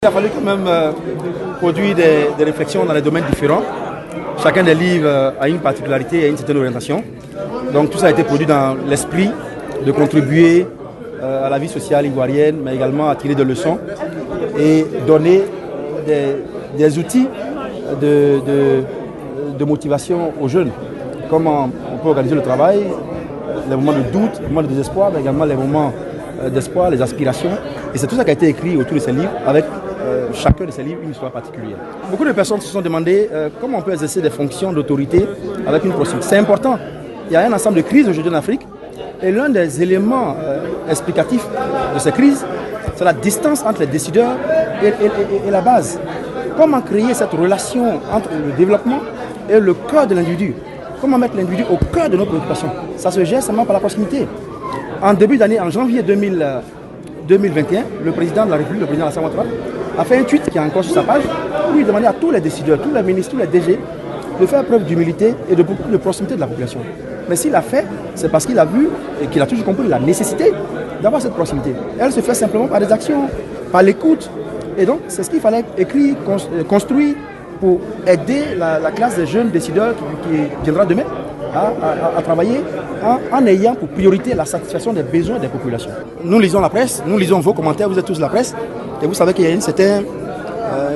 Il a fallu quand même produire des réflexions dans des domaines différents. Chacun des livres a une particularité et une certaine orientation. Donc tout ça a été produit dans l'esprit de contribuer à la vie sociale ivoirienne, mais également à tirer des leçons et donner des outils de motivation aux jeunes. Comment on peut organiser le travail, les moments de doute, les moments de désespoir, mais également les moments d'espoir, les aspirations. Et c'est tout ça qui a été écrit autour de ces livres avec chacun de ces livres une histoire particulière. Beaucoup de personnes se sont demandé comment on peut exercer des fonctions d'autorité avec une proximité. C'est important. Il y a un ensemble de crises aujourd'hui en Afrique et l'un des éléments explicatifs de ces crises, c'est la distance entre les décideurs et la base. Comment créer cette relation entre le développement et le cœur de l'individu? Comment mettre l'individu au cœur de nos préoccupations? Ça se gère seulement par la proximité. En début d'année, en janvier 2021, le président de la République, le président Alassane Ouattara, a fait un tweet qui est encore sur sa page où il demandait à tous les décideurs, tous les ministres, tous les DG de faire preuve d'humilité et de proximité de la population. Mais s'il l'a fait, c'est parce qu'il a vu et qu'il a toujours compris la nécessité d'avoir cette proximité. Elle se fait simplement par des actions, par l'écoute. Et donc, c'est ce qu'il fallait écrire, construire pour aider la classe des jeunes décideurs qui viendra demain à travailler en ayant pour priorité la satisfaction des besoins des populations. Nous lisons la presse, nous lisons vos commentaires, vous êtes tous la presse, et vous savez qu'il y a un certain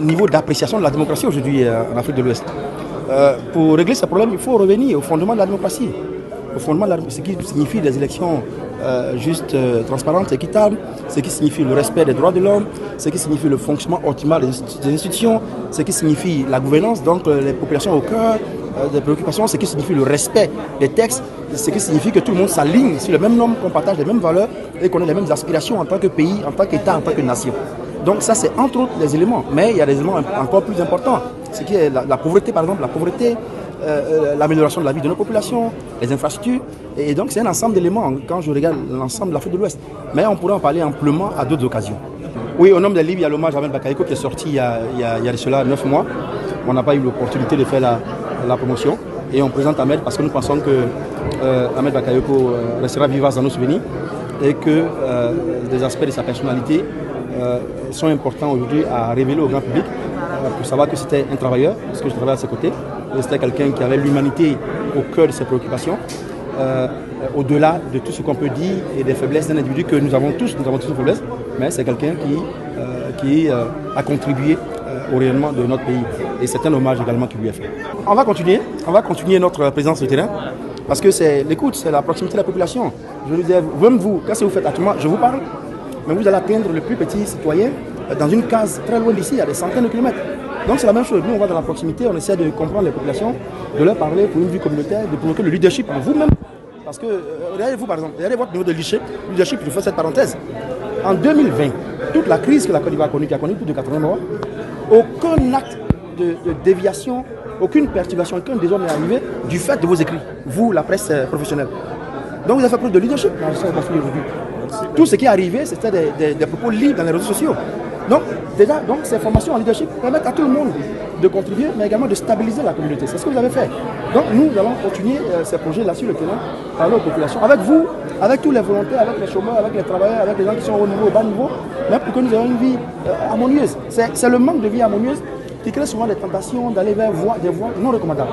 niveau d'appréciation de la démocratie aujourd'hui en Afrique de l'Ouest. Pour régler ces problèmes, il faut revenir au fondement de la démocratie, au fondement de ce qui signifie des élections justes, transparentes, équitables, ce qui signifie le respect des droits de l'homme, ce qui signifie le fonctionnement optimal des institutions, ce qui signifie la gouvernance, donc les populations au cœur des préoccupations, ce qui signifie le respect des textes, ce qui signifie que tout le monde s'aligne sur le même nom, qu'on partage les mêmes valeurs et qu'on ait les mêmes aspirations en tant que pays, en tant qu'État, en tant que nation. Donc ça, c'est entre autres les éléments, mais il y a des éléments encore plus importants, ce qui est la pauvreté, par exemple, la pauvreté, l'amélioration de la vie de nos populations, les infrastructures, et donc c'est un ensemble d'éléments quand je regarde l'ensemble de l'Afrique de l'Ouest. Mais on pourrait en parler amplement à d'autres occasions. Oui, au nom des livres, il y a l'hommage à Ahmed Bakayoko qui est sorti il y a de cela 9 mois. On n'a pas eu l'opportunité de faire la promotion et on présente Ahmed parce que nous pensons que Ahmed Bakayoko restera vivant dans nos souvenirs et que des aspects de sa personnalité sont importants aujourd'hui à révéler au grand public pour savoir que c'était un travailleur, parce que je travaillais à ses côtés, c'était quelqu'un qui avait l'humanité au cœur de ses préoccupations, au-delà de tout ce qu'on peut dire et des faiblesses d'un individu que nous avons tous une faiblesse, mais c'est quelqu'un qui a contribué au rayonnement de notre pays et c'est un hommage également qui lui est fait. On va continuer notre présence sur le terrain parce que c'est l'écoute, c'est la proximité de la population. Je veux dire, même vous, qu'est-ce que vous faites actuellement? Je vous parle, mais vous allez atteindre le plus petit citoyen dans une case très loin d'ici, à des centaines de kilomètres. Donc c'est la même chose, nous on va dans la proximité, on essaie de comprendre les populations, de leur parler pour une vie communautaire, de provoquer le leadership en vous-même. Parce que, regardez vous par exemple, regardez votre niveau de leadership, je fais cette parenthèse. En 2020, toute la crise que la Côte d'Ivoire a connue, qui a connu plus de 80 morts, aucun acte de déviation, aucune perturbation, aucun désordre n'est arrivé du fait de vos écrits, vous, la presse professionnelle. Donc vous avez fait preuve de leadership dans le sens aujourd'hui. Tout ce qui est arrivé, c'était des propos libres dans les réseaux sociaux. Donc, déjà, ces formations en leadership permettent à tout le monde de contribuer, mais également de stabiliser la communauté. C'est ce que vous avez fait. Donc, nous allons continuer ces projets-là sur le terrain, parler aux populations, avec vous, avec tous les volontaires, avec les chômeurs, avec les travailleurs, avec les gens qui sont au niveau, au bas niveau, même pour que nous ayons une vie harmonieuse. C'est le manque de vie harmonieuse qui crée souvent des tentations d'aller vers des voies non recommandables.